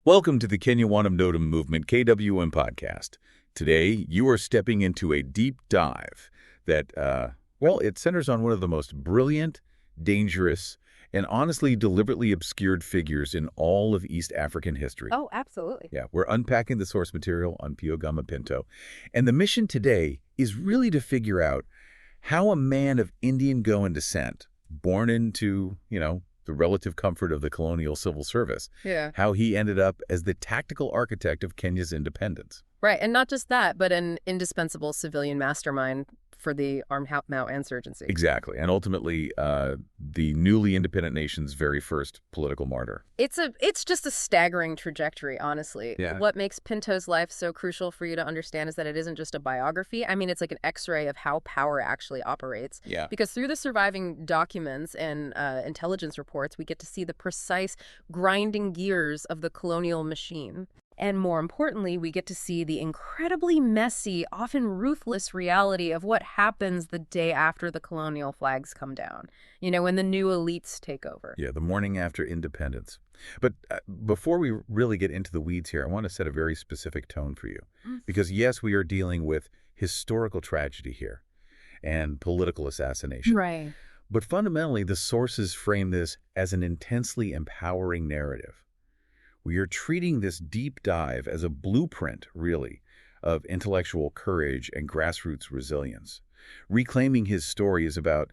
Welcome to the Kenyawanam Notum Movement KWM podcast. Today, you are stepping into a deep dive that, it centers on one of the most brilliant, dangerous, and honestly deliberately obscured figures in all of East African history. Oh, absolutely. Yeah, we're unpacking the source material on Pio Gama Pinto. And the mission today is really to figure out how a man of Indian Goan descent, born into, the relative comfort of the colonial civil service, how he ended up as the tactical architect of Kenya's independence. Right, and not just that, but an indispensable civilian mastermind for the armed Mao insurgency. Exactly, and ultimately the newly independent nation's very first political martyr. It's just a staggering trajectory, honestly. Yeah. What makes Pinto's life so crucial for you to understand is that it isn't just a biography. I mean, it's like an X-ray of how power actually operates. Yeah. Because through the surviving documents and intelligence reports, we get to see the precise grinding gears of the colonial machine. And more importantly, we get to see the incredibly messy, often ruthless reality of what happens the day after the colonial flags come down. When the new elites take over. Yeah, the morning after independence. But before we really get into the weeds here, I want to set a very specific tone for you. Because yes, we are dealing with historical tragedy here and political assassination. Right. But fundamentally, the sources frame this as an intensely empowering narrative. We are treating this deep dive as a blueprint, really, of intellectual courage and grassroots resilience. Reclaiming his story is about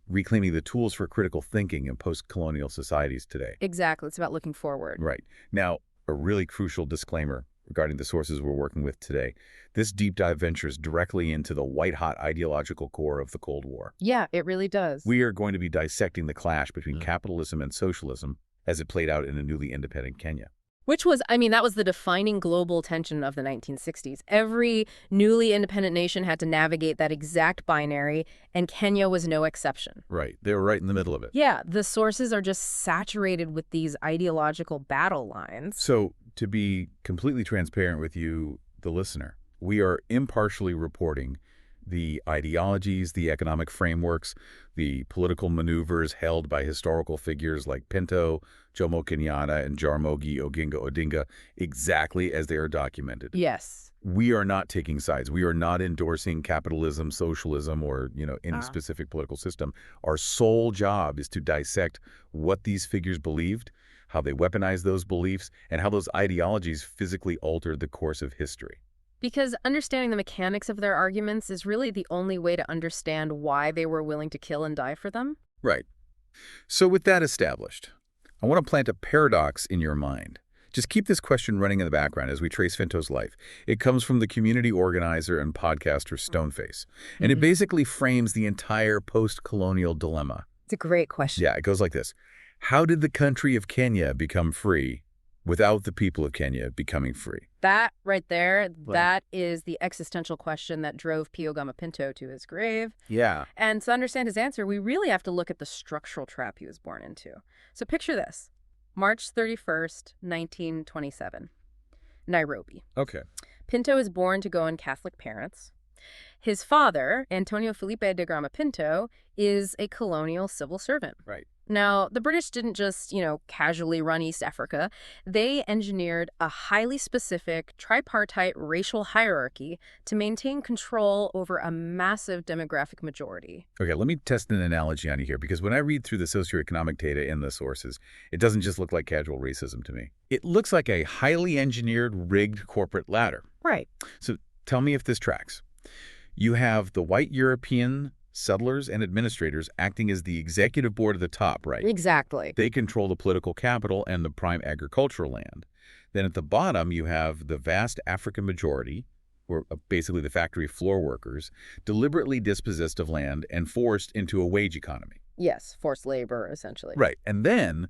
reclaiming the tools for critical thinking in post-colonial societies today. Exactly. It's about looking forward. Right. Now, a really crucial disclaimer regarding the sources we're working with today. This deep dive ventures directly into the white-hot ideological core of the Cold War. Yeah, it really does. We are going to be dissecting the clash between capitalism and socialism as it played out in a newly independent Kenya. Which was, that was the defining global tension of the 1960s. Every newly independent nation had to navigate that exact binary, and Kenya was no exception. Right. They were right in the middle of it. Yeah, the sources are just saturated with these ideological battle lines. So, to be completely transparent with you, the listener, we are impartially reporting the ideologies, the economic frameworks, the political maneuvers held by historical figures like Pinto, Jomo Kenyatta, and Jaramogi Oginga Odinga exactly as they are documented. Yes. We are not taking sides. We are not endorsing capitalism, socialism, or, any specific political system. Our sole job is to dissect what these figures believed, how they weaponized those beliefs, and how those ideologies physically altered the course of history. Because understanding the mechanics of their arguments is really the only way to understand why they were willing to kill and die for them. Right. So with that established, I want to plant a paradox in your mind. Just keep this question running in the background as we trace Pinto's life. It comes from the community organizer and podcaster Stoneface, and it basically frames the entire post-colonial dilemma. It's a great question. Yeah, it goes like this. How did the country of Kenya become free without the people of Kenya becoming free? That right there, that is the existential question that drove Pio Gama Pinto to his grave. Yeah. And to understand his answer, we really have to look at the structural trap he was born into. So picture this. March 31st, 1927. Nairobi. Okay. Pinto is born to Goan Catholic parents. His father, Antonio Felipe de Gama Pinto, is a colonial civil servant. Right. Now, the British didn't just, casually run East Africa. They engineered a highly specific tripartite racial hierarchy to maintain control over a massive demographic majority. Okay, let me test an analogy on you here, because when I read through the socioeconomic data in the sources, it doesn't just look like casual racism to me. It looks like a highly engineered, rigged corporate ladder. Right. So tell me if this tracks. You have the white European settlers and administrators acting as the executive board at the top, right? Exactly. They control the political capital and the prime agricultural land. Then at the bottom, you have the vast African majority, or basically the factory floor workers, deliberately dispossessed of land and forced into a wage economy. Yes, forced labor, essentially. Right. And then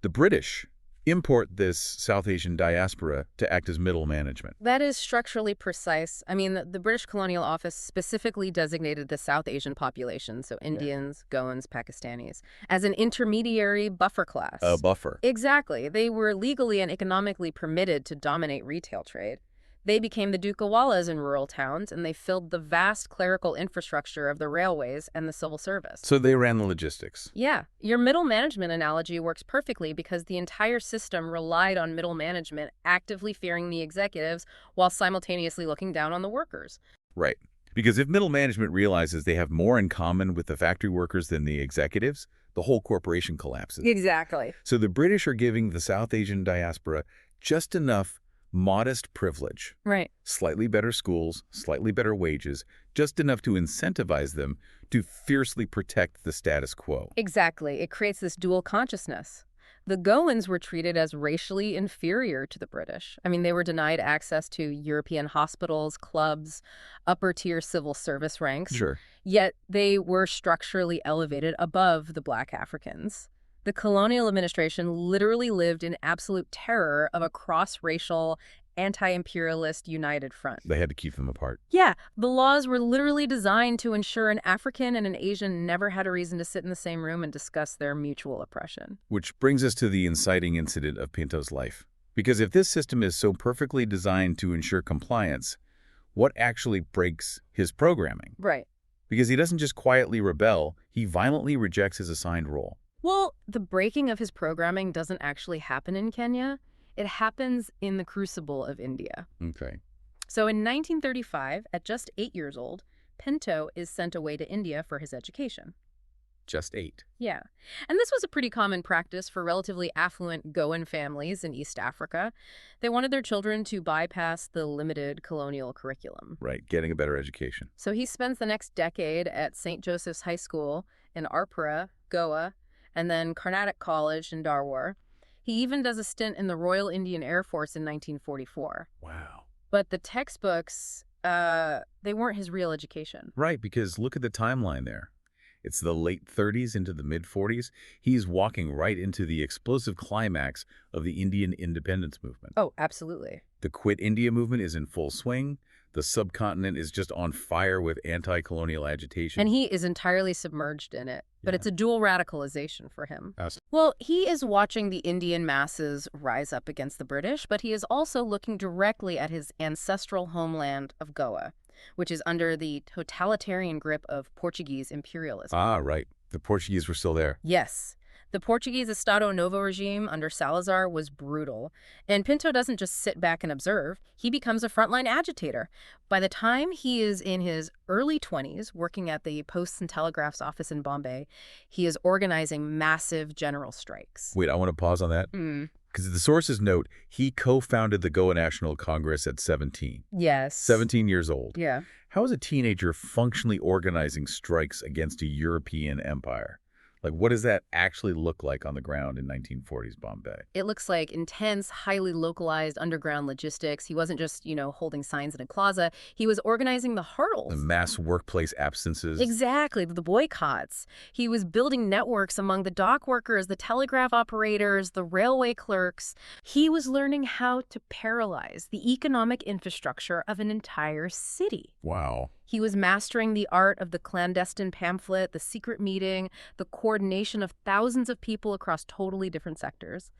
the British import this South Asian diaspora to act as middle management. That is structurally precise. The British Colonial Office specifically designated the South Asian population, so Indians, Goans, Pakistanis, as an intermediary buffer class. A buffer. Exactly. They were legally and economically permitted to dominate retail trade. They became the dukawalas in rural towns, and they filled the vast clerical infrastructure of the railways and the civil service. So they ran the logistics. Yeah, your middle management analogy works perfectly because the entire system relied on middle management actively fearing the executives while simultaneously looking down on the workers. Right. Because if middle management realizes they have more in common with the factory workers than the executives, the whole corporation collapses. Exactly. So the British are giving the South Asian diaspora just enough modest privilege. Right. Slightly better schools, slightly better wages, just enough to incentivize them to fiercely protect the status quo. Exactly. It creates this dual consciousness. The Goans were treated as racially inferior to the British. I mean, they were denied access to European hospitals, clubs, upper-tier civil service ranks. Sure. Yet they were structurally elevated above the Black Africans. The colonial administration literally lived in absolute terror of a cross-racial, anti-imperialist united front. They had to keep them apart. Yeah, the laws were literally designed to ensure an African and an Asian never had a reason to sit in the same room and discuss their mutual oppression. Which brings us to the inciting incident of Pinto's life. Because if this system is so perfectly designed to ensure compliance, what actually breaks his programming? Right. Because he doesn't just quietly rebel, he violently rejects his assigned role. Well, the breaking of his programming doesn't actually happen in Kenya. It happens in the crucible of India. Okay. So in 1935, at just 8 years old, Pinto is sent away to India for his education. Just 8. Yeah. And this was a pretty common practice for relatively affluent Goan families in East Africa. They wanted their children to bypass the limited colonial curriculum. Right, getting a better education. So he spends the next decade at St. Joseph's High School in Arpura, Goa, and then Carnatic College in Darwar. He even does a stint in the Royal Indian Air Force in 1944. Wow. But the textbooks, they weren't his real education. Right, because look at the timeline there. It's the late 30s into the mid-40s. He's walking right into the explosive climax of the Indian independence movement. Oh, absolutely. The Quit India movement is in full swing. The subcontinent is just on fire with anti-colonial agitation. And he is entirely submerged in it. But Yeah. it's a dual radicalization for him. As- Well, he is watching the Indian masses rise up against the British, but he is also looking directly at his ancestral homeland of Goa, which is under the totalitarian grip of Portuguese imperialism. Ah, right. The Portuguese were still there. Yes. The Portuguese Estado Novo regime under Salazar was brutal, and Pinto doesn't just sit back and observe. He becomes a frontline agitator. By the time he is in his early 20s, working at the Posts and Telegraph's office in Bombay, he is organizing massive general strikes. Wait, I want to pause on that. Because the sources note he co-founded the Goa National Congress at 17. Yes. 17 years old. Yeah. How is a teenager functionally organizing strikes against a European empire? Like, what does that actually look like on the ground in 1940s Bombay? It looks like intense, highly localized underground logistics. He wasn't just, holding signs in a closet. He was organizing the hurdles. The mass workplace absences. Exactly, the boycotts. He was building networks among the dock workers, the telegraph operators, the railway clerks. He was learning how to paralyze the economic infrastructure of an entire city. Wow. He was mastering the art of the clandestine pamphlet, the secret meeting, the coordination of thousands of people across totally different sectors.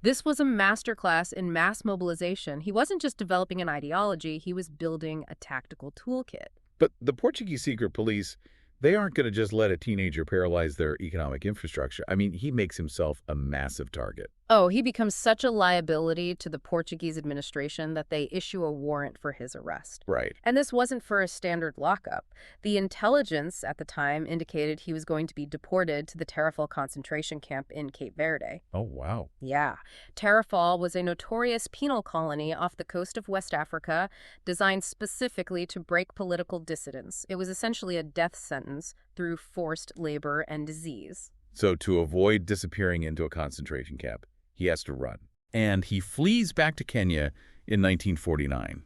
This was a masterclass in mass mobilization. He wasn't just developing an ideology, he was building a tactical toolkit. But the Portuguese secret police, they aren't going to just let a teenager paralyze their economic infrastructure. I mean, he makes himself a massive target. Oh, he becomes such a liability to the Portuguese administration that they issue a warrant for his arrest. Right. And this wasn't for a standard lockup. The intelligence at the time indicated he was going to be deported to the Tarrafal concentration camp in Cape Verde. Oh, wow. Yeah. Tarrafal was a notorious penal colony off the coast of West Africa, designed specifically to break political dissidents. It was essentially a death sentence through forced labor and disease. So to avoid disappearing into a concentration camp, he has to run. And he flees back to Kenya in 1949.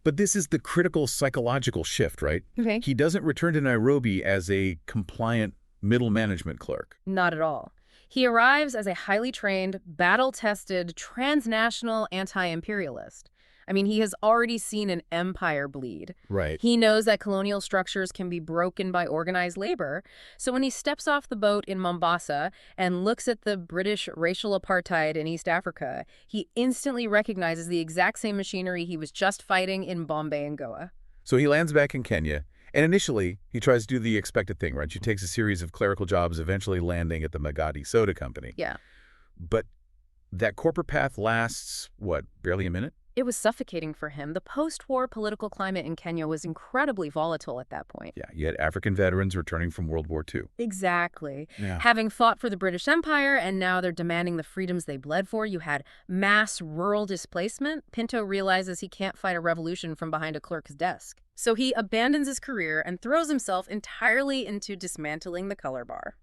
But this is the critical psychological shift, right? Okay. He doesn't return to Nairobi as a compliant middle management clerk. Not at all. He arrives as a highly trained, battle-tested, transnational anti-imperialist. I mean, he has already seen an empire bleed. Right. He knows that colonial structures can be broken by organized labor. So when he steps off the boat in Mombasa and looks at the British racial apartheid in East Africa, he instantly recognizes the exact same machinery he was just fighting in Bombay and Goa. So he lands back in Kenya, and initially he tries to do the expected thing, right? He takes a series of clerical jobs, eventually landing at the Magadi Soda Company. Yeah. But that corporate path lasts, what, barely a minute? It was suffocating for him. The post-war political climate in Kenya was incredibly volatile at that point. Yeah, you had African veterans returning from World War II. Exactly. Yeah. Having fought for the British Empire and now they're demanding the freedoms they bled for, you had mass rural displacement. Pinto realizes he can't fight a revolution from behind a clerk's desk. So he abandons his career and throws himself entirely into dismantling the color bar.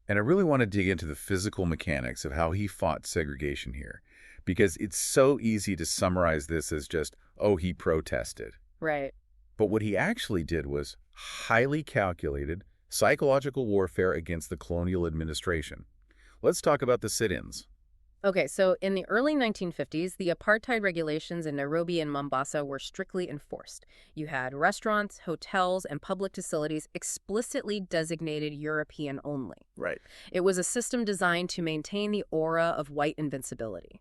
And I really want to dig into the physical mechanics of how he fought segregation here, because it's so easy to summarize this as just, oh, he protested. Right. But what he actually did was highly calculated psychological warfare against the colonial administration. Let's talk about the sit-ins. Okay, so in the early 1950s, the apartheid regulations in Nairobi and Mombasa were strictly enforced. You had restaurants, hotels, and public facilities explicitly designated European only. Right. It was a system designed to maintain the aura of white invincibility.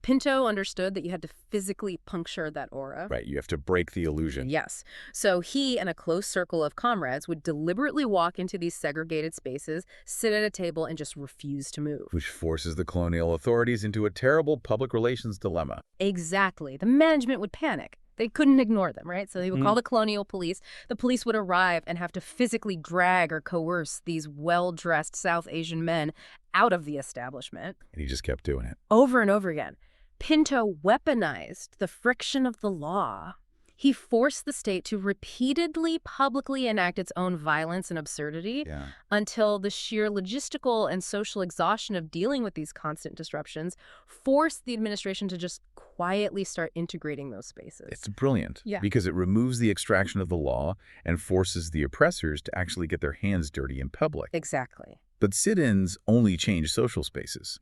Pinto understood that you had to physically puncture that aura. Right, you have to break the illusion. Yes. So he and a close circle of comrades would deliberately walk into these segregated spaces, sit at a table, and just refuse to move. Which forces the colonial authorities into a terrible public relations dilemma. Exactly. The management would panic. They couldn't ignore them, right? So they would call the colonial police. The police would arrive and have to physically drag or coerce these well-dressed South Asian men out of the establishment. And he just kept doing it. Over and over again. Pinto weaponized the friction of the law. He forced the state to repeatedly publicly enact its own violence and absurdity until the sheer logistical and social exhaustion of dealing with these constant disruptions forced the administration to just quietly start integrating those spaces. It's brilliant because it removes the extraction of the law and forces the oppressors to actually get their hands dirty in public. Exactly. But sit-ins only change social spaces.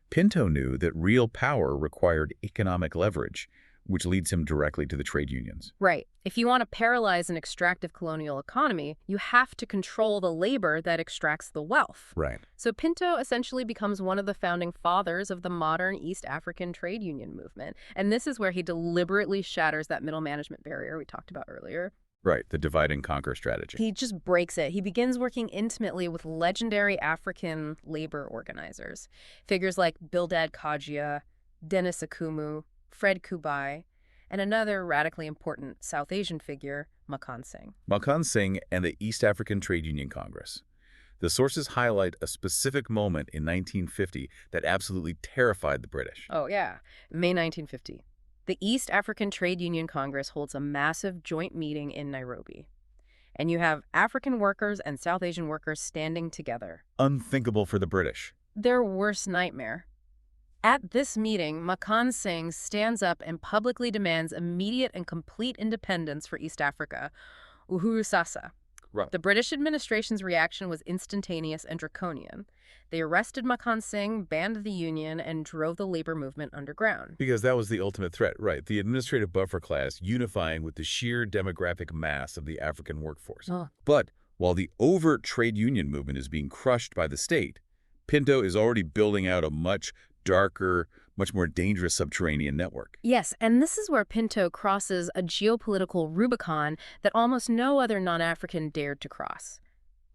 Pinto knew that real power required economic leverage, which leads him directly to the trade unions. Right. If you want to paralyze an extractive colonial economy, you have to control the labor that extracts the wealth. Right. So Pinto essentially becomes one of the founding fathers of the modern East African trade union movement. And this is where he deliberately shatters that middle management barrier we talked about earlier. Right, the divide and conquer strategy. He just breaks it. He begins working intimately with legendary African labor organizers. Figures like Bildad Kajia, Dennis Akumu, Fred Kubai, and another radically important South Asian figure, Makhan Singh. Makhan Singh and the East African Trade Union Congress. The sources highlight a specific moment in 1950 that absolutely terrified the British. Oh, yeah. May 1950. The East African Trade Union Congress holds a massive joint meeting in Nairobi. And you have African workers and South Asian workers standing together. Unthinkable for the British. Their worst nightmare. At this meeting, Makhan Singh stands up and publicly demands immediate and complete independence for East Africa, Uhuru Sasa. Right. The British administration's reaction was instantaneous and draconian. They arrested Makhan Singh, banned the union, and drove the labor movement underground. Because that was the ultimate threat, right? The administrative buffer class unifying with the sheer demographic mass of the African workforce. But while the overt trade union movement is being crushed by the state, Pinto is already building out a much darker, much more dangerous subterranean network. Yes, and this is where Pinto crosses a geopolitical Rubicon that almost no other non-African dared to cross.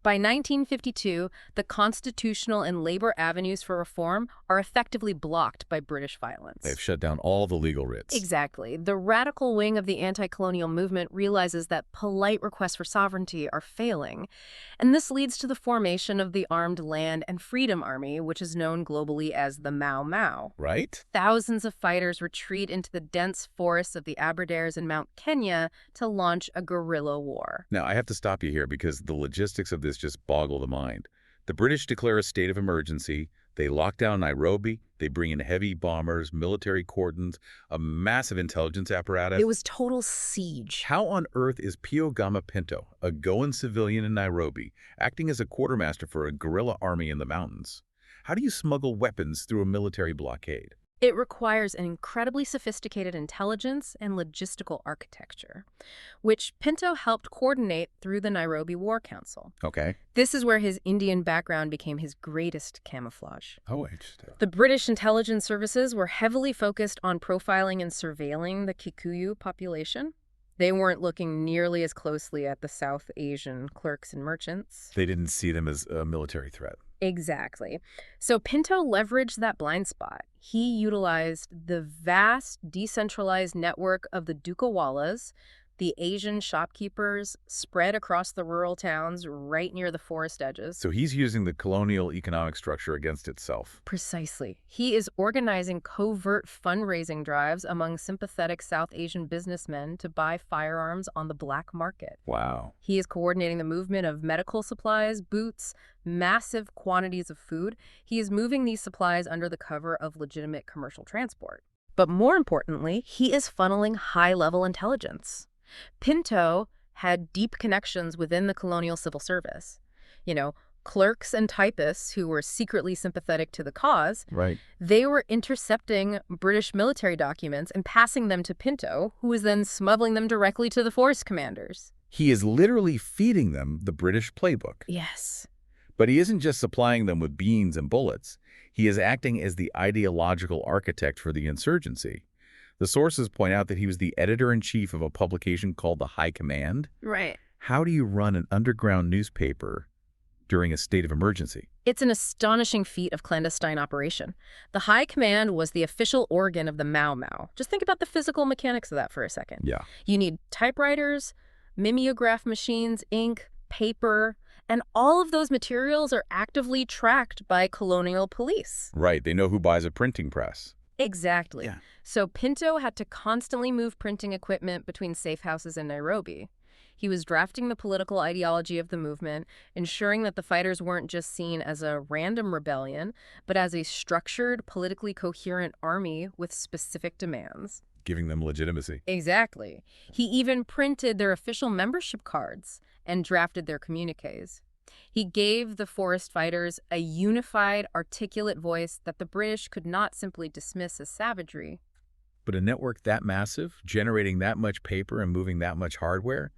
By 1952, the constitutional and labor avenues for reform are effectively blocked by British violence. They've shut down all the legal writs. Exactly. The radical wing of the anti-colonial movement realizes that polite requests for sovereignty are failing. And this leads to the formation of the Armed Land and Freedom Army, which is known globally as the Mau Mau. Right? Thousands of fighters retreat into the dense forests of the Aberdares in Mount Kenya to launch a guerrilla war. Now, I have to stop you here because the logistics of this just boggle the mind. The British declare a state of emergency. They lock down Nairobi. They bring in heavy bombers, military cordons, a massive intelligence apparatus. It was total siege. How on earth is Pio Gama Pinto, a Goan civilian in Nairobi, acting as a quartermaster for a guerrilla army in the mountains? How do you smuggle weapons through a military blockade? It requires an incredibly sophisticated intelligence and logistical architecture, which Pinto helped coordinate through the Nairobi War Council. Okay. This is where his Indian background became his greatest camouflage. Oh, interesting. The British intelligence services were heavily focused on profiling and surveilling the Kikuyu population. They weren't looking nearly as closely at the South Asian clerks and merchants. They didn't see them as a military threat. Exactly. So Pinto leveraged that blind spot. He utilized the vast decentralized network of the Dukawalas, the Asian shopkeepers spread across the rural towns right near the forest edges. So he's using the colonial economic structure against itself. Precisely. He is organizing covert fundraising drives among sympathetic South Asian businessmen to buy firearms on the black market. Wow. He is coordinating the movement of medical supplies, boots, massive quantities of food. He is moving these supplies under the cover of legitimate commercial transport. But more importantly, he is funneling high-level intelligence. Pinto had deep connections within the colonial civil service. Clerks and typists who were secretly sympathetic to the cause. Right. They were intercepting British military documents and passing them to Pinto, who was then smuggling them directly to the force commanders. He is literally feeding them the British playbook. Yes. But he isn't just supplying them with beans and bullets. He is acting as the ideological architect for the insurgency. The sources point out that he was the editor-in-chief of a publication called the High Command. Right. How do you run an underground newspaper during a state of emergency? It's an astonishing feat of clandestine operation. The High Command was the official organ of the Mau Mau. Just think about the physical mechanics of that for a second. Yeah. You need typewriters, mimeograph machines, ink, paper, and all of those materials are actively tracked by colonial police. Right. They know who buys a printing press. Exactly. Yeah. So Pinto had to constantly move printing equipment between safe houses in Nairobi. He was drafting the political ideology of the movement, ensuring that the fighters weren't just seen as a random rebellion, but as a structured, politically coherent army with specific demands. Giving them legitimacy. Exactly. He even printed their official membership cards and drafted their communiques. He gave the forest fighters a unified, articulate voice that the British could not simply dismiss as savagery. But a network that massive, generating that much paper and moving that much hardware,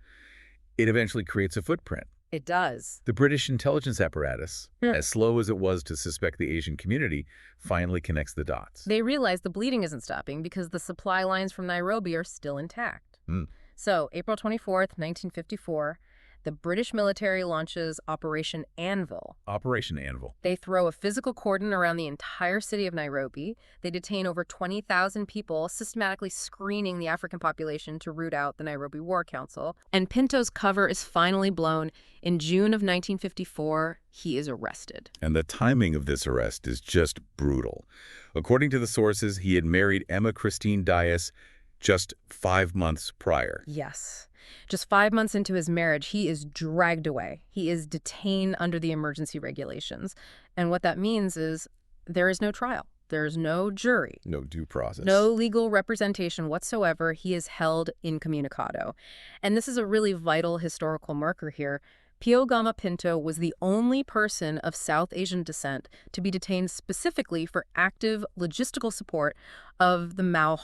it eventually creates a footprint. It does. The British intelligence apparatus, as slow as it was to suspect the Asian community, finally connects the dots. They realize the bleeding isn't stopping because the supply lines from Nairobi are still intact. So, April 24th, 1954, the British military launches Operation Anvil. Operation Anvil. They throw a physical cordon around the entire city of Nairobi. They detain over 20,000 people, systematically screening the African population to root out the Nairobi War Council. And Pinto's cover is finally blown. In June of 1954, he is arrested. And the timing of this arrest is just brutal. According to the sources, he had married Emma Christine Dias just 5 months prior. Yes. Just 5 months into his marriage, he is dragged away. He is detained under the emergency regulations. And what that means is there is no trial. There is no jury. No due process. No legal representation whatsoever. He is held incommunicado. And this is a really vital historical marker here. Pio Gama Pinto was the only person of South Asian descent to be detained specifically for active logistical support of the Mau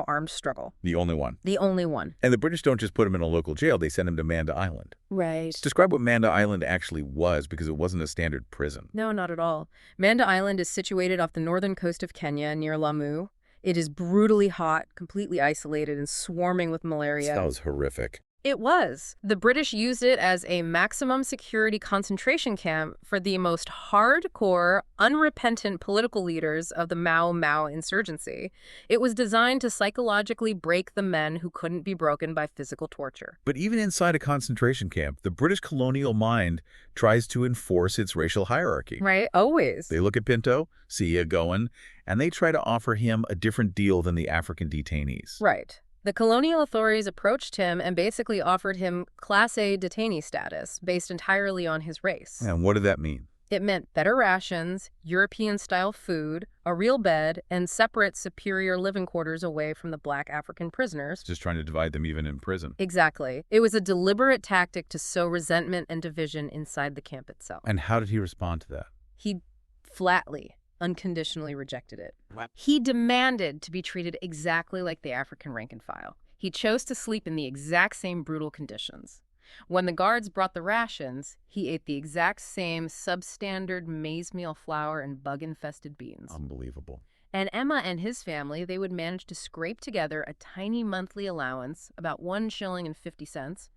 armed struggle. The only one. The only one. And the British don't just put him in a local jail, they send him to Manda Island. Right. Describe what Manda Island actually was, because it wasn't a standard prison. No, not at all. Manda Island is situated off the northern coast of Kenya near Lamu. It is brutally hot, completely isolated, and swarming with malaria. Sounds horrific. It was. The British used it as a maximum security concentration camp for the most hardcore, unrepentant political leaders of the Mau Mau insurgency. It was designed to psychologically break the men who couldn't be broken by physical torture. But even inside a concentration camp, the British colonial mind tries to enforce its racial hierarchy. Right? Always. They look at Pinto, see a Goan, and they try to offer him a different deal than the African detainees. Right. The colonial authorities approached him and basically offered him Class A detainee status based entirely on his race. And what did that mean? It meant better rations, European-style food, a real bed, and separate superior living quarters away from the black African prisoners. Just trying to divide them even in prison. Exactly. It was a deliberate tactic to sow resentment and division inside the camp itself. And how did he respond to that? He flatly unconditionally rejected it. What? He demanded to be treated exactly like the African rank and file. He chose to sleep in the exact same brutal conditions. When the guards brought the rations, he ate the exact same substandard maize meal flour and bug-infested beans. Unbelievable. And Emma and his family, they would manage to scrape together a tiny monthly allowance, about 1 shilling and 50 cents,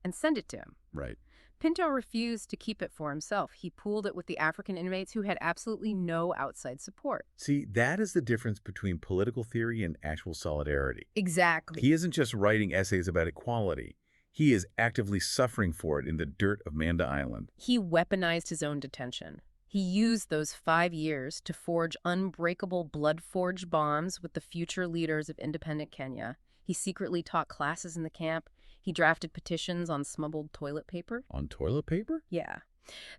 and send it to him. Right. Pinto refused to keep it for himself. He pooled it with the African inmates who had absolutely no outside support. See, that is the difference between political theory and actual solidarity. Exactly. He isn't just writing essays about equality. He is actively suffering for it in the dirt of Manda Island. He weaponized his own detention. He used those 5 years to forge unbreakable blood-forged bonds with the future leaders of independent Kenya. He secretly taught classes in the camp. He drafted petitions on smuggled toilet paper. On toilet paper? Yeah.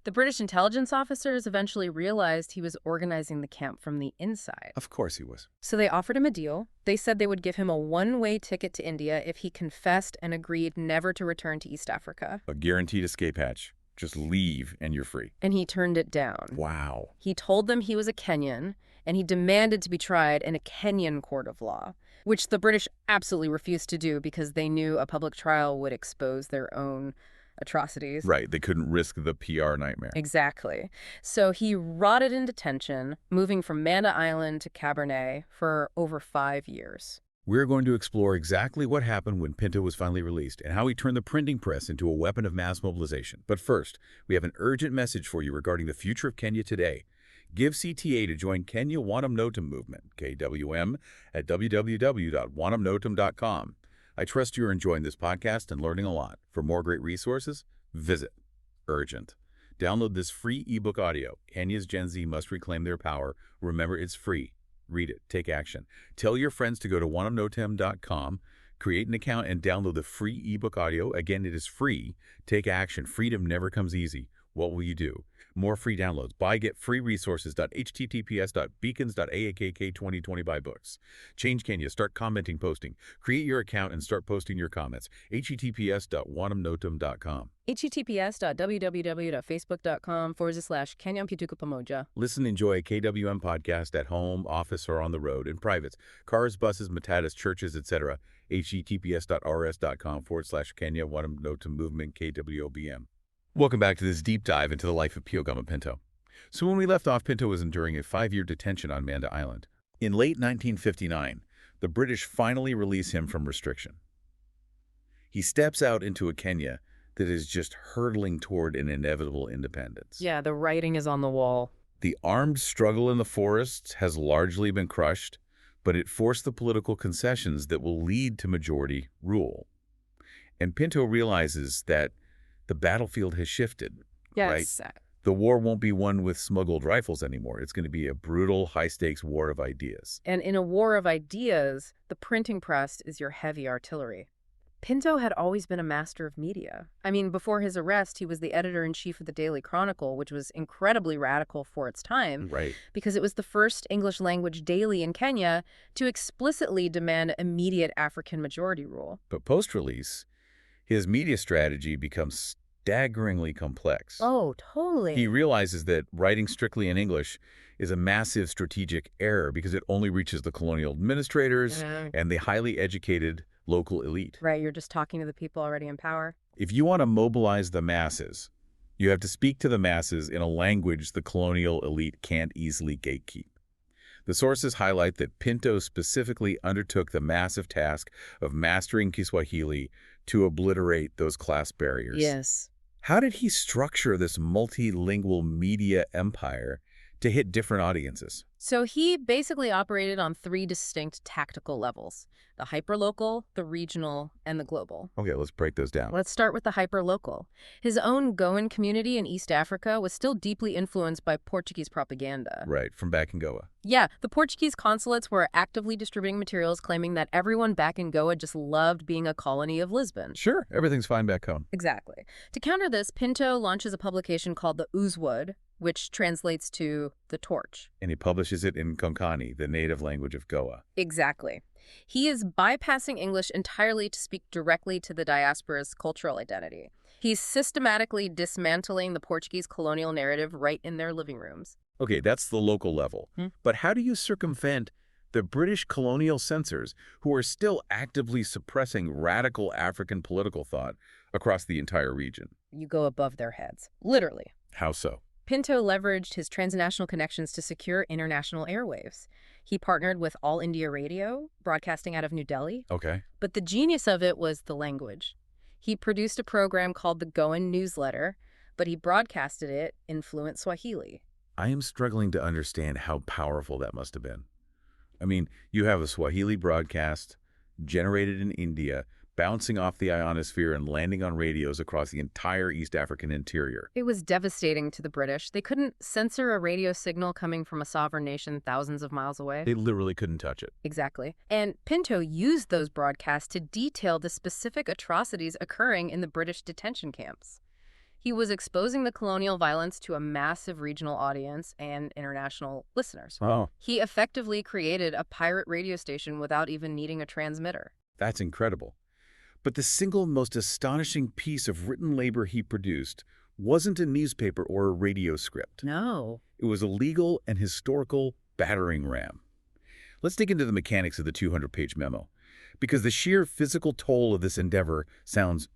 The British intelligence officers eventually realized he was organizing the camp from the inside. Of course he was. So they offered him a deal. They said they would give him a one-way ticket to India if he confessed and agreed never to return to East Africa. A guaranteed escape hatch. Just leave and you're free. And he turned it down. Wow. He told them he was a Kenyan, and he demanded to be tried in a Kenyan court of law, which the British absolutely refused to do because they knew a public trial would expose their own atrocities. Right. They couldn't risk the PR nightmare. Exactly. So he rotted in detention, moving from Manda Island to Cabernet for over 5 years. We're going to explore exactly what happened when Pinto was finally released and how he turned the printing press into a weapon of mass mobilization. But first, we have an urgent message for you regarding the future of Kenya today. Give CTA to join Kenya Wanam Notum Movement, KWM, at www.wanamnotum.com. I trust you're enjoying this podcast and learning a lot. For more great resources, visit Urgent. Download this free ebook audio. Kenya's Gen Z must reclaim their power. Remember, it's free. Read it. Take action. Tell your friends to go to wanamnotum.com, create an account, and download the free ebook audio. Again, it is free. Take action. Freedom never comes easy. What will you do? More free downloads. Buy, get free resources.https://beacons.aakk2020 buy books. Change Kenya. Start commenting, posting. Create your account and start posting your comments. https://wanamnotum.com. https://www.facebook.com/Kenyan Pamoja. Listen, enjoy a KWM podcast at home, office, or on the road, in privates, cars, buses, matatas, churches, etc. https://rs.com/Kenya Wanam Notum Movement KWOBM. Welcome back to this deep dive into the life of Pio Gama Pinto. So when we left off, Pinto was enduring a 5-year detention on Manda Island. In late 1959, the British finally release him from restriction. He steps out into a Kenya that is just hurtling toward an inevitable independence. Yeah, the writing is on the wall. The armed struggle in the forests has largely been crushed, but it forced the political concessions that will lead to majority rule. And Pinto realizes that the battlefield has shifted, Yes. right? The war won't be won with smuggled rifles anymore. It's going to be a brutal, high-stakes war of ideas. And in a war of ideas, the printing press is your heavy artillery. Pinto had always been a master of media. I mean, before his arrest, he was the editor-in-chief of the Daily Chronicle, which was incredibly radical for its time, Right. because it was the first English-language daily in Kenya to explicitly demand immediate African majority rule. But post-release, his media strategy becomes staggeringly complex. Oh, totally. He realizes that writing strictly in English is a massive strategic error because it only reaches the colonial administrators and the highly educated local elite. Right, you're just talking to the people already in power. If you want to mobilize the masses, you have to speak to the masses in a language the colonial elite can't easily gatekeep. The sources highlight that Pinto specifically undertook the massive task of mastering Kiswahili to obliterate those class barriers. Yes. How did he structure this multilingual media empire to hit different audiences? So he basically operated on 3 distinct tactical levels: the hyperlocal, the regional, and the global. Okay, let's break those down. Let's start with the hyperlocal. His own Goan community in East Africa was still deeply influenced by Portuguese propaganda. Right, from back in Goa. Yeah, the Portuguese consulates were actively distributing materials claiming that everyone back in Goa just loved being a colony of Lisbon. Sure, everything's fine back home. Exactly. To counter this, Pinto launches a publication called the Oozwood, which translates to the torch. And he publishes it in Konkani, the native language of Goa. Exactly. He is bypassing English entirely to speak directly to the diaspora's cultural identity. He's systematically dismantling the Portuguese colonial narrative right in their living rooms. Okay, that's the local level. But how do you circumvent the British colonial censors who are still actively suppressing radical African political thought across the entire region? You go above their heads, literally. How so? Pinto leveraged his transnational connections to secure international airwaves. He partnered with All India Radio, broadcasting out of New Delhi. Okay. But the genius of it was the language. He produced a program called the Goan newsletter, but he broadcasted it in fluent Swahili. I am struggling to understand how powerful that must have been. I mean, you have a Swahili broadcast generated in India, bouncing off the ionosphere and landing on radios across the entire East African interior. It was devastating to the British. They couldn't censor a radio signal coming from a sovereign nation thousands of miles away. They literally couldn't touch it. Exactly. And Pinto used those broadcasts to detail the specific atrocities occurring in the British detention camps. He was exposing the colonial violence to a massive regional audience and international listeners. Oh, He effectively created a pirate radio station without even needing a transmitter. that's incredible. But the single most astonishing piece of written labor he produced wasn't a newspaper or a radio script. No. It was a legal and historical battering ram. Let's dig into the mechanics of the 200-page memo, because the sheer physical toll of this endeavor sounds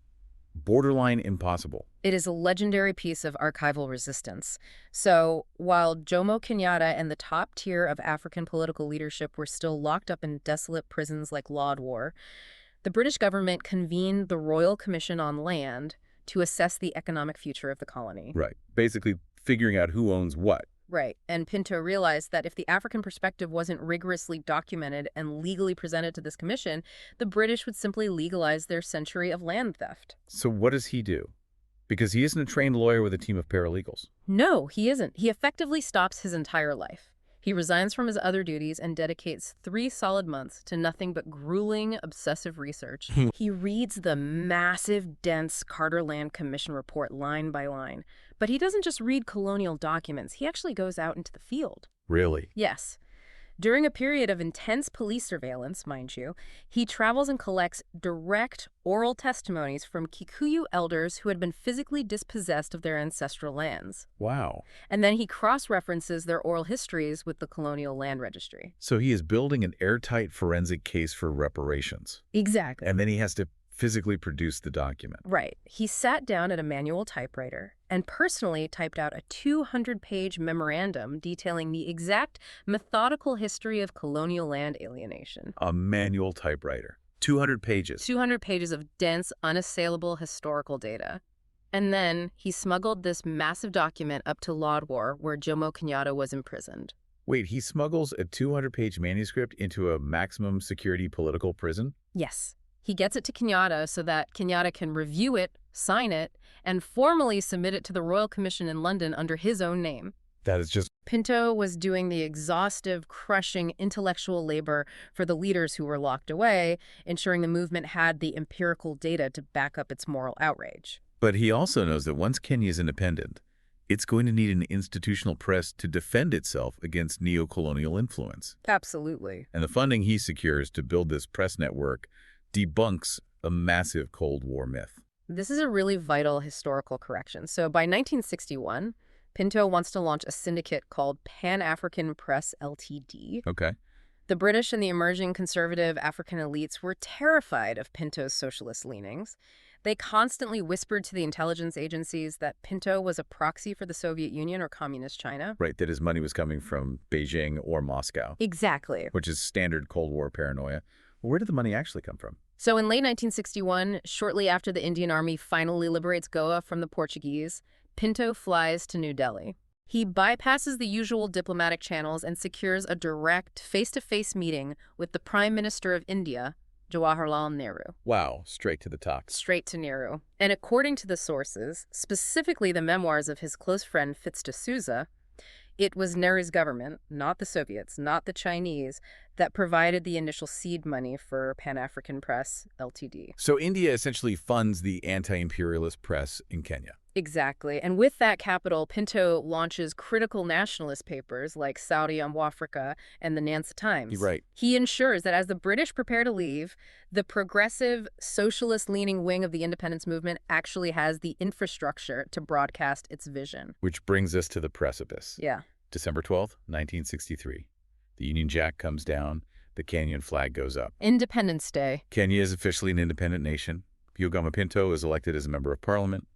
borderline impossible. It is a legendary piece of archival resistance. So, while Jomo Kenyatta and the top tier of African political leadership were still locked up in desolate prisons like Lodwar, the British government convened the Royal Commission on Land to assess the economic future of the colony. Right. Basically figuring out who owns what. Right. And Pinto realized that if the African perspective wasn't rigorously documented and legally presented to this commission, the British would simply legalize their century of land theft. So what does he do? Because he isn't a trained lawyer with a team of paralegals. No, he isn't. He effectively stops his entire life. He resigns from his other duties and dedicates 3 solid months to nothing but grueling, obsessive research. He reads the massive, dense Carter Land Commission report line by line. But he doesn't just read colonial documents. He actually goes out into the field. Really? Yes. During a period of intense police surveillance, mind you, he travels and collects direct oral testimonies from Kikuyu elders who had been physically dispossessed of their ancestral lands. Wow. And then he cross-references their oral histories with the Colonial Land Registry. So he is building an airtight forensic case for reparations. Exactly. And then he has to physically produce the document. Right. He sat down at a manual typewriter and personally typed out a 200-page memorandum detailing the exact methodical history of colonial land alienation. A manual typewriter. 200 pages. 200 pages of dense, unassailable historical data. And then he smuggled this massive document up to Lodwar, where Jomo Kenyatta was imprisoned. Wait, he smuggles a 200-page manuscript into a maximum security political prison? Yes. He gets it to Kenyatta so that Kenyatta can review it, sign it, and formally submit it to the Royal Commission in London under his own name. That is just... Pinto was doing the exhaustive, crushing intellectual labor for the leaders who were locked away, ensuring the movement had the empirical data to back up its moral outrage. But he also knows that once Kenya is independent, it's going to need an institutional press to defend itself against neo-colonial influence. Absolutely. And the funding he secures to build this press network debunks a massive Cold War myth. This is a really vital historical correction. So by 1961, Pinto wants to launch a syndicate called Pan-African Press Ltd. Okay. The British and the emerging conservative African elites were terrified of Pinto's socialist leanings. They constantly whispered to the intelligence agencies that Pinto was a proxy for the Soviet Union or Communist China. Right, that his money was coming from Beijing or Moscow. Exactly. Which is standard Cold War paranoia. Where did the money actually come from? So in late 1961, shortly after the Indian Army finally liberates Goa from the Portuguese, Pinto flies to New Delhi. He bypasses the usual diplomatic channels and secures a direct face-to-face meeting with the Prime Minister of India, Jawaharlal Nehru. Wow, straight to the talk. Straight to Nehru. And according to the sources, specifically the memoirs of his close friend Fitz D'Souza, it was Nehru's government, not the Soviets, not the Chinese, that provided the initial seed money for Pan-African Press Ltd. So India essentially funds the anti-imperialist press in Kenya. Exactly. And with that capital, Pinto launches critical nationalist papers like Saudi Africa and the Nansa Times. Right. He ensures that as the British prepare to leave, the progressive, socialist-leaning wing of the independence movement actually has the infrastructure to broadcast its vision. Which brings us to the precipice. Yeah. December 12th, 1963. The Union Jack comes down, the Kenyan flag goes up. Independence Day. Kenya is officially an independent nation. Pio Gama Pinto is elected as a member of parliament.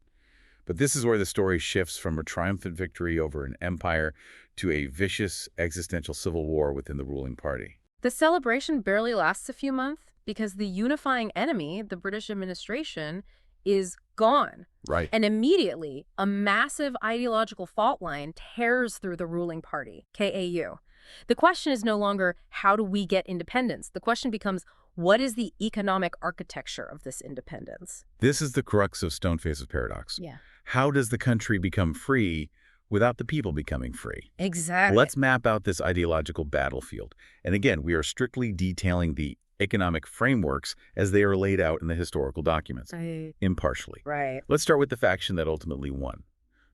But this is where the story shifts from a triumphant victory over an empire to a vicious existential civil war within the ruling party. The celebration barely lasts a few months because the unifying enemy, the British administration, is gone. Right. And immediately, a massive ideological fault line tears through the ruling party, KAU. The question is no longer, how do we get independence? The question becomes, what is the economic architecture of this independence? This is the crux of Stoneface's paradox. Yeah. How does the country become free without the people becoming free? Exactly. Let's map out this ideological battlefield. And again, we are strictly detailing the economic frameworks as they are laid out in the historical documents, impartially. Right. Let's start with the faction that ultimately won.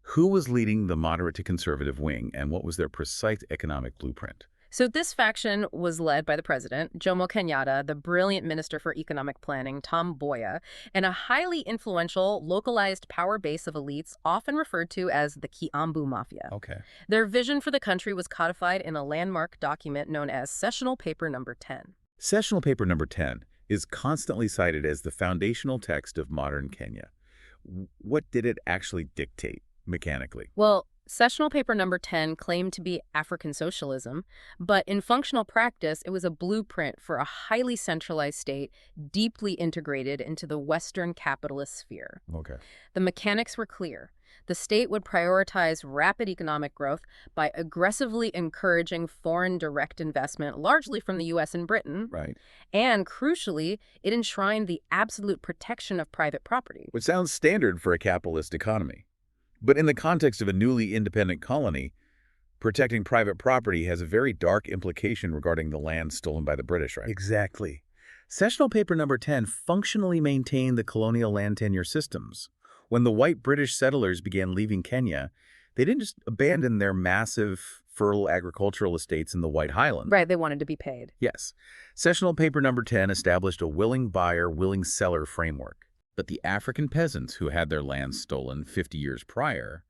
Who was leading the moderate to conservative wing, and what was their precise economic blueprint? So this faction was led by the president, Jomo Kenyatta, the brilliant minister for economic planning, Tom Mboya, and a highly influential, localized power base of elites often referred to as the Kiambu Mafia. Okay. Their vision for the country was codified in a landmark document known as Sessional Paper No. 10. Sessional Paper No. 10 is constantly cited as the foundational text of modern Kenya. What did it actually dictate mechanically? Well, Sessional Paper No. 10 claimed to be African socialism, but in functional practice, it was a blueprint for a highly centralized state deeply integrated into the Western capitalist sphere. Okay. The mechanics were clear. The state would prioritize rapid economic growth by aggressively encouraging foreign direct investment, largely from the U.S. and Britain. Right. And crucially, it enshrined the absolute protection of private property. Which sounds standard for a capitalist economy. But in the context of a newly independent colony, protecting private property has a very dark implication regarding the land stolen by the British, right? Exactly. Sessional Paper No. 10 functionally maintained the colonial land tenure systems. When the white British settlers began leaving Kenya, they didn't just abandon their massive, fertile agricultural estates in the White Highlands. Right, they wanted to be paid. Yes. Sessional Paper No. 10 established a willing buyer, willing seller framework. But the African peasants who had their lands stolen 50 years prior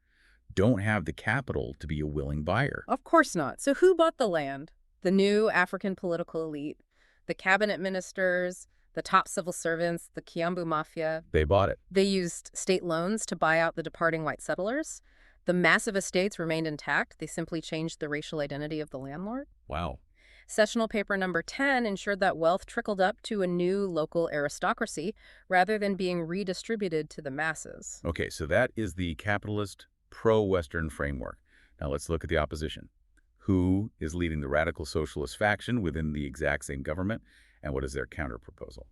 don't have the capital to be a willing buyer. Of course not. So who bought the land? The new African political elite, the cabinet ministers, the top civil servants, the Kiambu Mafia. They bought it. They used state loans to buy out the departing white settlers. The massive estates remained intact. They simply changed the racial identity of the landlord. Wow. Sessional Paper No. 10 ensured that wealth trickled up to a new local aristocracy rather than being redistributed to the masses. Okay, so that is the capitalist pro-Western framework. Now let's look at the opposition. Who is leading the radical socialist faction within the exact same government, and what is their counter-proposal?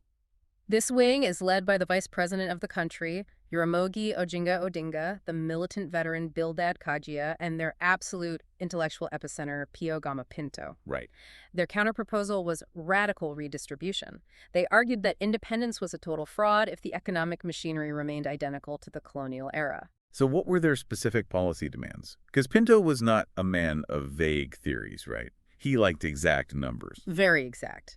This wing is led by the vice president of the country, Jomo Oginga Odinga, the militant veteran Bildad Kajia, and their absolute intellectual epicenter, Pio Gama Pinto. Right. Their counterproposal was radical redistribution. They argued that independence was a total fraud if the economic machinery remained identical to the colonial era. So what were their specific policy demands? Because Pinto was not a man of vague theories, right? He liked exact numbers. Very exact.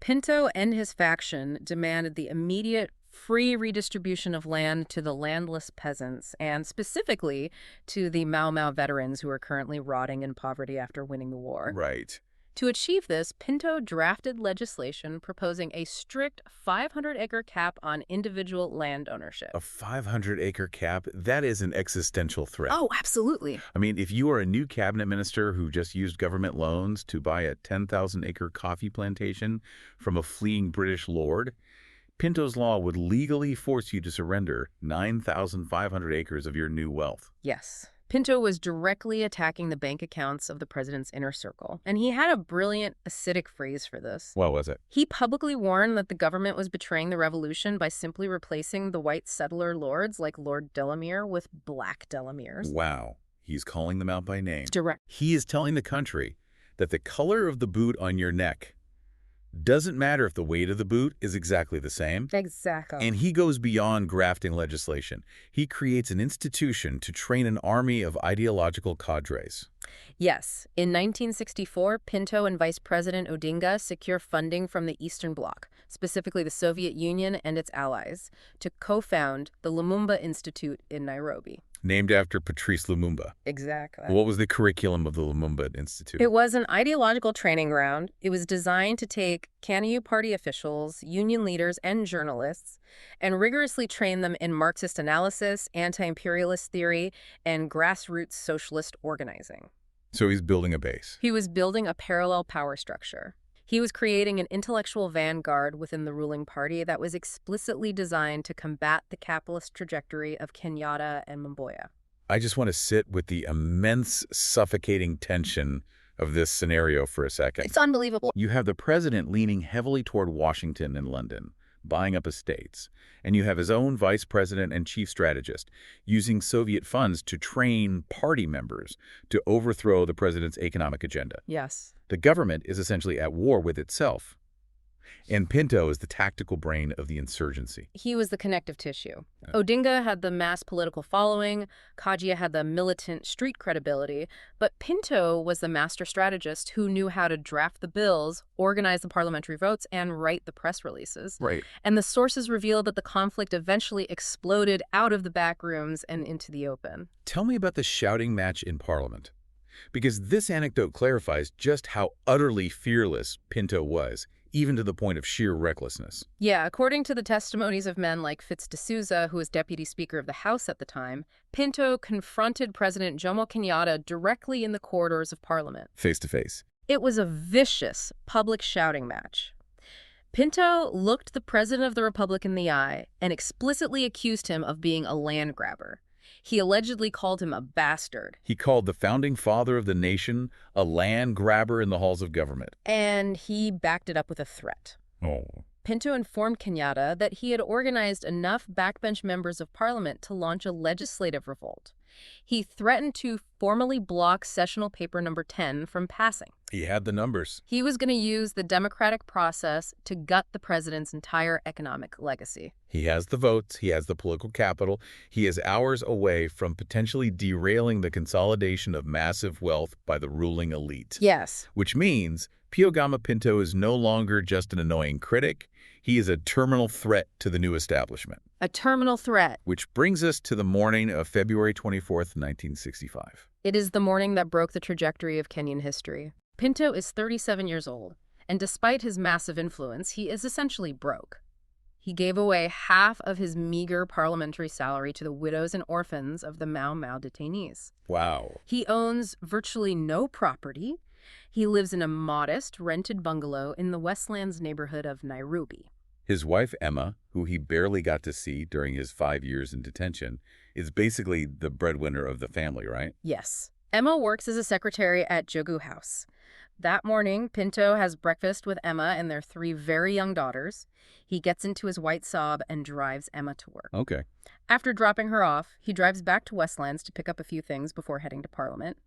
Pinto and his faction demanded the immediate free redistribution of land to the landless peasants, and specifically to the Mau Mau veterans who are currently rotting in poverty after winning the war. Right. To achieve this, Pinto drafted legislation proposing a strict 500-acre cap on individual land ownership. A 500-acre cap? That is an existential threat. Oh, absolutely. I mean, if you are a new cabinet minister who just used government loans to buy a 10,000-acre coffee plantation from a fleeing British lord, Pinto's law would legally force you to surrender 9,500 acres of your new wealth. Yes. Pinto was directly attacking the bank accounts of the president's inner circle, and he had a brilliant acidic phrase for this. What was it? He publicly warned that the government was betraying the revolution by simply replacing the white settler lords like Lord Delamere with black Delameres. Wow. He's calling them out by name. Direct. He is telling the country that the color of the boot on your neck doesn't matter if the weight of the boot is exactly the same. Exactly. And he goes beyond grafting legislation. He creates an institution to train an army of ideological cadres. Yes. In 1964, Pinto and Vice President Odinga secure funding from the Eastern Bloc, specifically the Soviet Union and its allies, to co-found the Lumumba Institute in Nairobi. Named after Patrice Lumumba. Exactly. What was the curriculum of the Lumumba Institute? It was an ideological training ground. It was designed to take Kanu party officials, union leaders, and journalists and rigorously train them in Marxist analysis, anti-imperialist theory, and grassroots socialist organizing. So he's building a base. He was building a parallel power structure. He was creating an intellectual vanguard within the ruling party that was explicitly designed to combat the capitalist trajectory of Kenyatta and Mboya. I just want to sit with the immense, suffocating tension of this scenario for a second. It's unbelievable. You have the president leaning heavily toward Washington and London, buying up estates, and you have his own vice president and chief strategist using Soviet funds to train party members to overthrow the president's economic agenda. Yes. The government is essentially at war with itself. And Pinto is the tactical brain of the insurgency. He was the connective tissue. Odinga had the mass political following, Kajia had the militant street credibility, but Pinto was the master strategist who knew how to draft the bills, organize the parliamentary votes, and write the press releases. Right. And the sources revealed that the conflict eventually exploded out of the back rooms and into the open. Tell me about the shouting match in Parliament. Because this anecdote clarifies just how utterly fearless Pinto was, even to the point of sheer recklessness. Yeah, according to the testimonies of men like Fitz D'Souza, who was Deputy Speaker of the House at the time, Pinto confronted President Jomo Kenyatta directly in the corridors of Parliament. Face to face. It was a vicious public shouting match. Pinto looked the President of the Republic in the eye and explicitly accused him of being a land grabber. He allegedly called him a bastard. He called the founding father of the nation a land grabber in the halls of government. And he backed it up with a threat. Oh. Pinto informed Kenyatta that he had organized enough backbench members of parliament to launch a legislative revolt. He threatened to formally block sessional paper number 10 from passing. He had the numbers. He was going to use the democratic process to gut the president's entire economic legacy. He has the votes. He has the political capital. He is hours away from potentially derailing the consolidation of massive wealth by the ruling elite. Yes. Which means Pio Gama Pinto is no longer just an annoying critic. He is a terminal threat to the new establishment. A terminal threat. Which brings us to the morning of February 24th, 1965. It is the morning that broke the trajectory of Kenyan history. Pinto is 37 years old, and despite his massive influence, he is essentially broke. He gave away half of his meager parliamentary salary to the widows and orphans of the Mau Mau detainees. Wow. He owns virtually no property. He lives in a modest, rented bungalow in the Westlands neighborhood of Nairobi. His wife, Emma, who he barely got to see during his 5 years in detention, is basically the breadwinner of the family, right? Yes. Emma works as a secretary at Jogu House. That morning, Pinto has breakfast with Emma and their 3 very young daughters. He gets into his white Saab and drives Emma to work. Okay. After dropping her off, he drives back to Westlands to pick up a few things before heading to Parliament.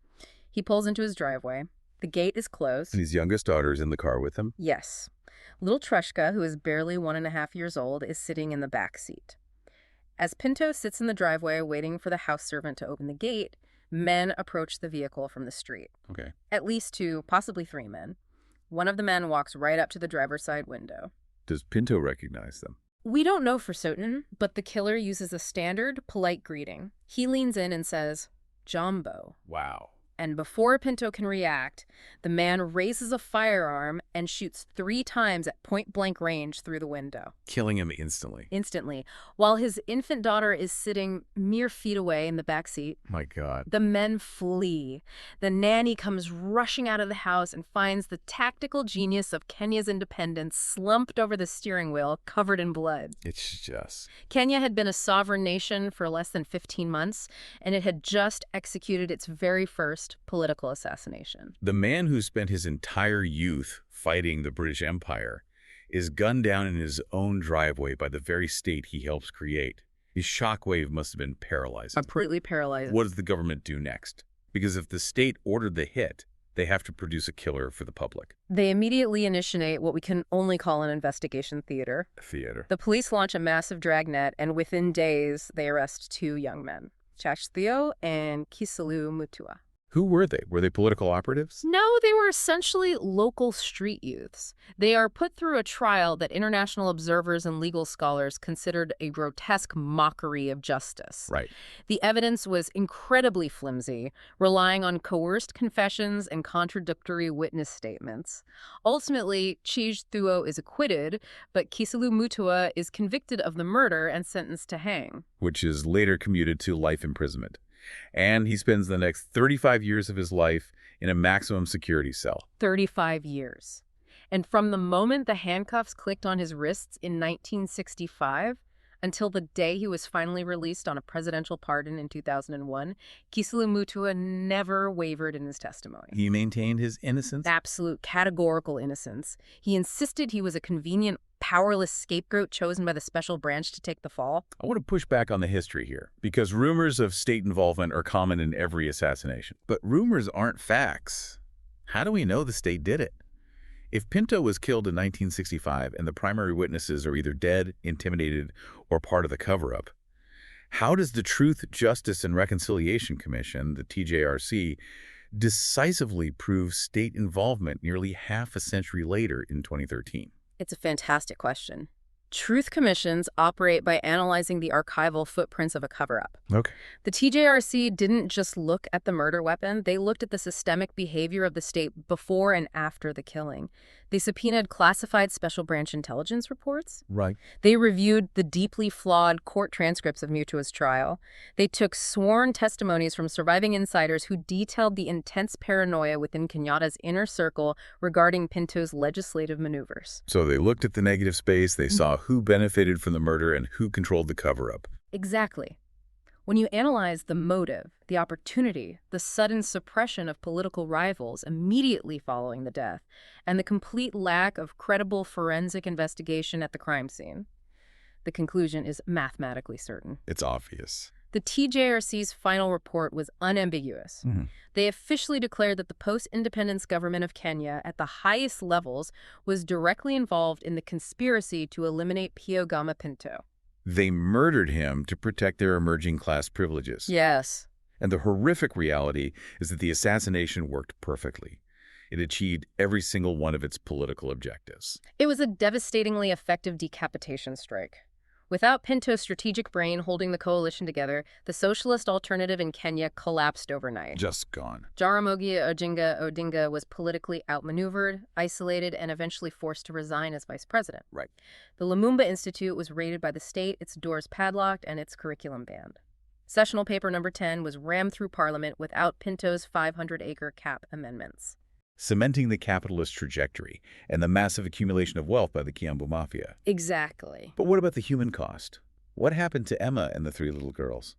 He pulls into his driveway. The gate is closed. And his youngest daughter is in the car with him? Yes. Little Trushka, who is barely 1.5 years old, is sitting in the back seat. As Pinto sits in the driveway waiting for the house servant to open the gate, men approach the vehicle from the street. Okay. At least 2, possibly 3 men. One of the men walks right up to the driver's side window. Does Pinto recognize them? We don't know for certain, but the killer uses a standard, polite greeting. He leans in and says, "Jumbo." Wow. And before Pinto can react, the man raises a firearm and shoots 3 times at point-blank range through the window. Killing him instantly. Instantly. While his infant daughter is sitting mere feet away in the back seat, My God. the men flee. The nanny comes rushing out of the house and finds the tactical genius of Kenya's independence slumped over the steering wheel, covered in blood. It's just... Kenya had been a sovereign nation for less than 15 months, and it had just executed its very first political assassination. The man who spent his entire youth fighting the British Empire is gunned down in his own driveway by the very state he helps create. His shockwave must have been paralyzing. Completely paralyzed. What does the government do next? Because if the state ordered the hit, they have to produce a killer for the public. They immediately initiate what we can only call an investigation theater. The police launch a massive dragnet, and within days, they arrest 2 young men, Chach Theo and Kiselu Mutua. Who were they? Were they political operatives? No, they were essentially local street youths. They are put through a trial that international observers and legal scholars considered a grotesque mockery of justice. Right. The evidence was incredibly flimsy, relying on coerced confessions and contradictory witness statements. Ultimately, Chij Thuo is acquitted, but Kiselu Mutua is convicted of the murder and sentenced to hang. Which is later commuted to life imprisonment. And he spends the next 35 years of his life in a maximum security cell. 35 years. And from the moment the handcuffs clicked on his wrists in 1965 until the day he was finally released on a presidential pardon in 2001, Kiselu Mutua never wavered in his testimony. He maintained his innocence? Absolute categorical innocence. He insisted he was a convenient, powerless scapegoat chosen by the special branch to take the fall. I want to push back on the history here, because rumors of state involvement are common in every assassination. But rumors aren't facts. How do we know the state did it? If Pinto was killed in 1965 and the primary witnesses are either dead, intimidated, or part of the cover-up, how does the Truth, Justice, and Reconciliation Commission, the TJRC, decisively prove state involvement nearly half a century later in 2013? It's a fantastic question. Truth commissions operate by analyzing the archival footprints of a cover-up. Okay. The TJRC didn't just look at the murder weapon, they looked at the systemic behavior of the state before and after the killing. They subpoenaed classified special branch intelligence reports. Right. They reviewed the deeply flawed court transcripts of Mutua's trial. They took sworn testimonies from surviving insiders who detailed the intense paranoia within Kenyatta's inner circle regarding Pinto's legislative maneuvers. So they looked at the negative space, they saw who benefited from the murder and who controlled the cover-up. Exactly. When you analyze the motive, the opportunity, the sudden suppression of political rivals immediately following the death, and the complete lack of credible forensic investigation at the crime scene, the conclusion is mathematically certain. It's obvious. The TJRC's final report was unambiguous. They officially declared that the post-independence government of Kenya at the highest levels was directly involved in the conspiracy to eliminate Pio Gama Pinto. They murdered him to protect their emerging class privileges. Yes. And the horrific reality is that the assassination worked perfectly. It achieved every single one of its political objectives. It was a devastatingly effective decapitation strike. Without Pinto's strategic brain holding the coalition together, the socialist alternative in Kenya collapsed overnight. Just gone. Jomo Odinga was politically outmaneuvered, isolated, and eventually forced to resign as vice president. Right. The Lumumba Institute was raided by the state, its doors padlocked, and its curriculum banned. Sessional paper number 10 was rammed through Parliament without Pinto's 500-acre cap amendments, Cementing the capitalist trajectory and the massive accumulation of wealth by the Kiambu Mafia. Exactly. But what about the human cost? What happened to Emma and the three little girls?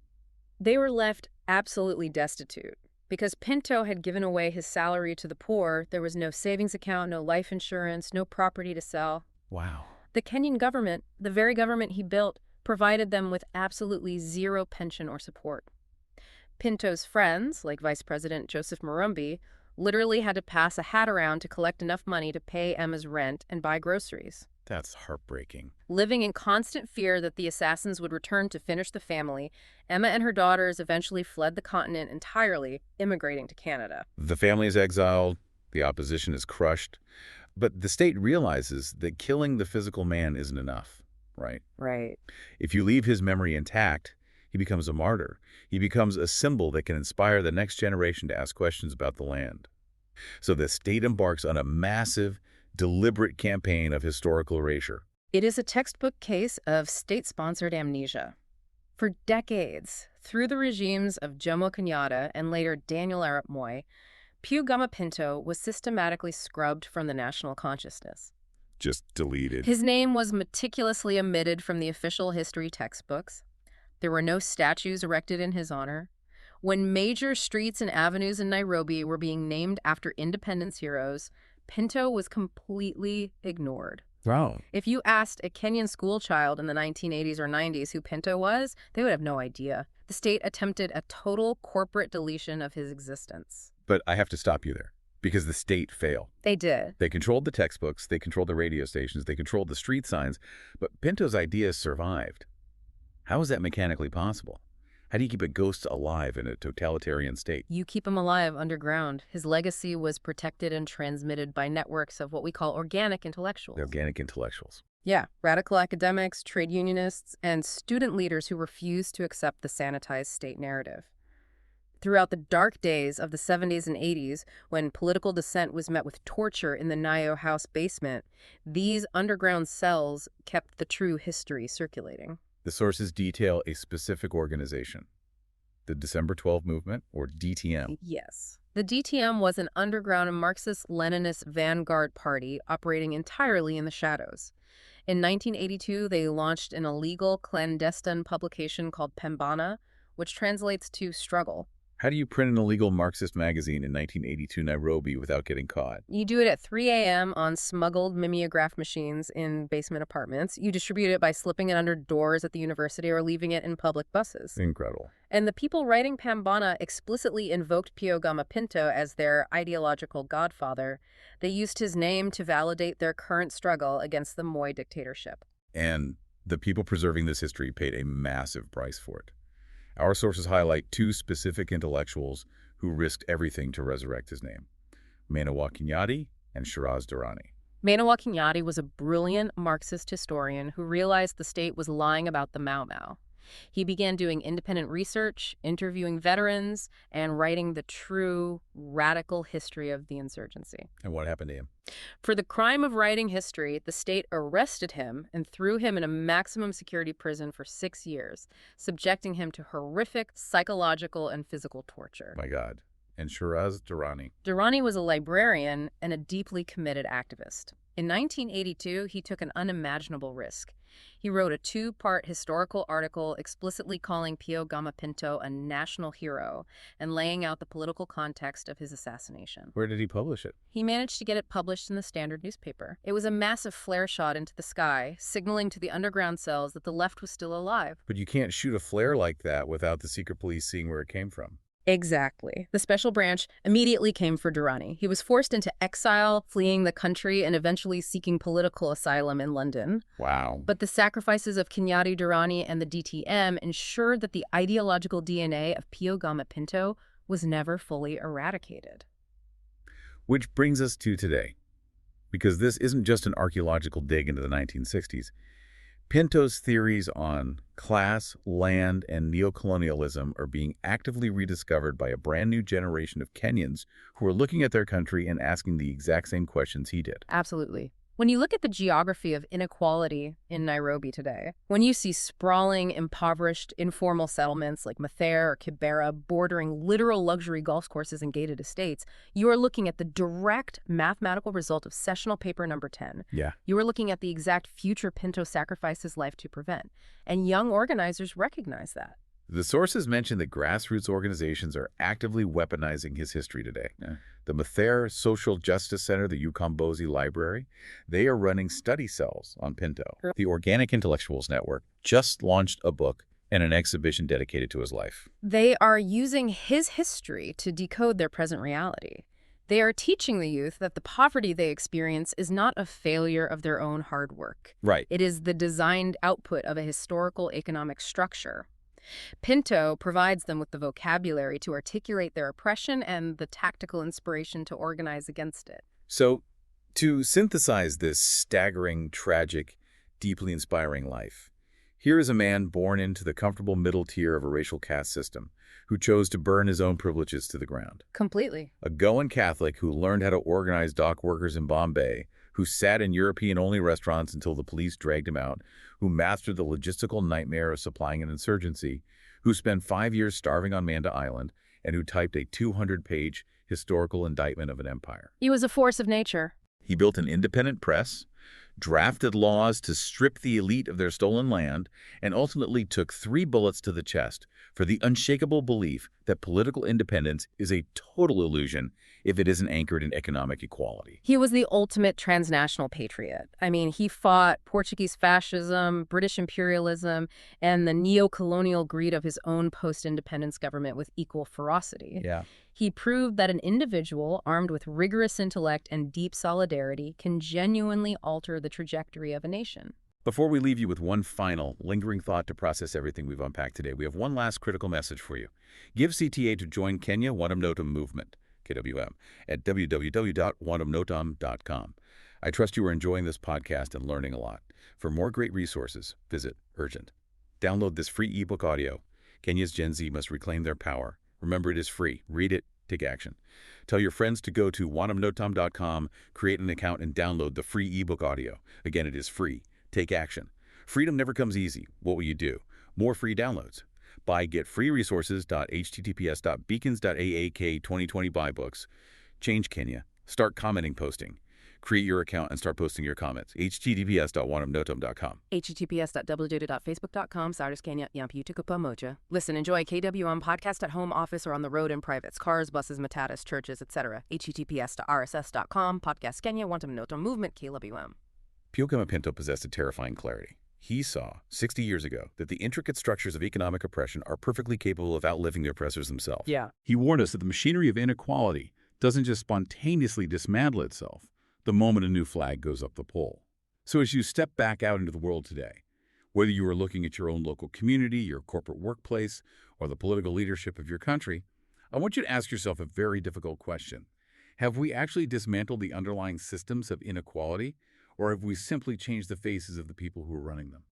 They were left absolutely destitute. Because Pinto had given away his salary to the poor, there was no savings account, no life insurance, no property to sell. Wow. The Kenyan government, the very government he built, provided them with absolutely zero pension or support. Pinto's friends, like Vice President Joseph Murumbi, literally had to pass a hat around to collect enough money to pay Emma's rent and buy groceries. That's heartbreaking. Living in constant fear that the assassins would return to finish the family, Emma and her daughters eventually fled the continent entirely, immigrating to Canada. The family is exiled, the opposition is crushed, but the state realizes that killing the physical man isn't enough, right? Right. If you leave his memory intact, he becomes a martyr. He becomes a symbol that can inspire the next generation to ask questions about the land. So the state embarks on a massive, deliberate campaign of historical erasure. It is a textbook case of state-sponsored amnesia. For decades, through the regimes of Jomo Kenyatta and later Daniel Arap Moi, Pio Gama Pinto was systematically scrubbed from the national consciousness. Just deleted. His name was meticulously omitted from the official history textbooks. There were no statues erected in his honor. When major streets and avenues in Nairobi were being named after independence heroes, Pinto was completely ignored. Wow. If you asked a Kenyan schoolchild in the 1980s or 90s who Pinto was, they would have no idea. The state attempted a total corporate deletion of his existence. But I have to stop you there, because the state failed. They did. They controlled the textbooks, they controlled the radio stations, they controlled the street signs, but Pinto's ideas survived. How is that mechanically possible? How do you keep a ghost alive in a totalitarian state? You keep him alive underground. His legacy was protected and transmitted by networks of what we call organic intellectuals. The organic intellectuals. Yeah, radical academics, trade unionists, and student leaders who refused to accept the sanitized state narrative. Throughout the dark days of the 70s and 80s, when political dissent was met with torture in the Nio House basement, these underground cells kept the true history circulating. The sources detail a specific organization, the December 12 movement, or DTM. Yes. The DTM was an underground Marxist-Leninist vanguard party operating entirely in the shadows. In 1982, they launched an illegal, clandestine publication called Pembana, which translates to struggle. How do you print an illegal Marxist magazine in 1982 Nairobi without getting caught? You do it at 3 a.m. on smuggled mimeograph machines in basement apartments. You distribute it by slipping it under doors at the university or leaving it in public buses. Incredible. And the people writing Pambana explicitly invoked Pio Gama Pinto as their ideological godfather. They used his name to validate their current struggle against the Moi dictatorship. And the people preserving this history paid a massive price for it. Our sources highlight two specific intellectuals who risked everything to resurrect his name, Jomo Kenyatta and Shiraz Durrani. Jomo Kenyatta was a brilliant Marxist historian who realized the state was lying about the Mau Mau. He began doing independent research, interviewing veterans, and writing the true, radical history of the insurgency. And what happened to him? For the crime of writing history, the state arrested him and threw him in a maximum security prison for 6 years, subjecting him to horrific psychological and physical torture. My God. And Shiraz Durrani? Durrani was a librarian and a deeply committed activist. In 1982, he took an unimaginable risk. He wrote a 2-part historical article explicitly calling Pio Gama Pinto a national hero and laying out the political context of his assassination. Where did he publish it? He managed to get it published in the Standard newspaper. It was a massive flare shot into the sky, signaling to the underground cells that the left was still alive. But you can't shoot a flare like that without the secret police seeing where it came from. Exactly. The special branch immediately came for Durrani. He was forced into exile, fleeing the country, and eventually seeking political asylum in London. Wow. But the sacrifices of Kenyatta, Durrani, and the DTM ensured that the ideological DNA of Pio Gama Pinto was never fully eradicated. Which brings us to today. Because this isn't just an archaeological dig into the 1960s. Pinto's theories on class, land, and neocolonialism are being actively rediscovered by a brand new generation of Kenyans who are looking at their country and asking the exact same questions he did. Absolutely. When you look at the geography of inequality in Nairobi today, when you see sprawling, impoverished, informal settlements like Mathare or Kibera bordering literal luxury golf courses and gated estates, you are looking at the direct mathematical result of sessional paper number 10. Yeah. You are looking at the exact future Pinto sacrificed his life to prevent. And young organizers recognize that. The sources mention that grassroots organizations are actively weaponizing his history today. Yeah. The Mathare Social Justice Center, the Ukombozi Library, they are running study cells on Pinto. The Organic Intellectuals Network just launched a book and an exhibition dedicated to his life. They are using his history to decode their present reality. They are teaching the youth that the poverty they experience is not a failure of their own hard work. Right. It is the designed output of a historical economic structure. Pinto provides them with the vocabulary to articulate their oppression and the tactical inspiration to organize against it. So, to synthesize this staggering, tragic, deeply inspiring life, here is a man born into the comfortable middle tier of a racial caste system who chose to burn his own privileges to the ground. Completely. A Goan Catholic who learned how to organize dock workers in Bombay, who sat in European-only restaurants until the police dragged him out, who mastered the logistical nightmare of supplying an insurgency, who spent 5 years starving on Manda Island, and who typed a 200-page historical indictment of an empire. He was a force of nature. He built an independent press, drafted laws to strip the elite of their stolen land, and ultimately took 3 bullets to the chest for the unshakable belief that political independence is a total illusion if it isn't anchored in economic equality. He was the ultimate transnational patriot. I mean, he fought Portuguese fascism, British imperialism, and the neo-colonial greed of his own post-independence government with equal ferocity. Yeah. He proved that an individual armed with rigorous intellect and deep solidarity can genuinely alter the trajectory of a nation. Before we leave you with one final, lingering thought to process everything we've unpacked today, we have one last critical message for you. Give CTA to join Kenya Wantam Notam Movement, KWM, at www.wantamnotam.com. I trust you are enjoying this podcast and learning a lot. For more great resources, visit Urgent. Download this free ebook audio. Kenya's Gen Z must reclaim their power. Remember, it is free. Read it. Take action. Tell your friends to go to wantamnotam.com, create an account, and download the free ebook audio. Again, it is free. Take action. Freedom never comes easy. What will you do? More free downloads. Buy getfreeresources.https://beacons.aak2020 buy books. Change Kenya. Start commenting, posting. Create your account and start posting your comments. https://wantamnotam.com. https://www.facebook.com/Kenya Yampiutukupa Moja. Listen, enjoy KWM podcast at home, office, or on the road in privates, cars, buses, matatas, churches, etc. https://rss.com. Podcast Kenya Wantam Notam Movement KWM. Pio Gama Pinto possessed a terrifying clarity. He saw, 60 years ago, that the intricate structures of economic oppression are perfectly capable of outliving the oppressors themselves. He warned us that the machinery of inequality doesn't just spontaneously dismantle itself the moment a new flag goes up the pole. So as you step back out into the world today, whether you are looking at your own local community, your corporate workplace, or the political leadership of your country, I want you to ask yourself a very difficult question. Have we actually dismantled the underlying systems of inequality, or have we simply changed the faces of the people who are running them?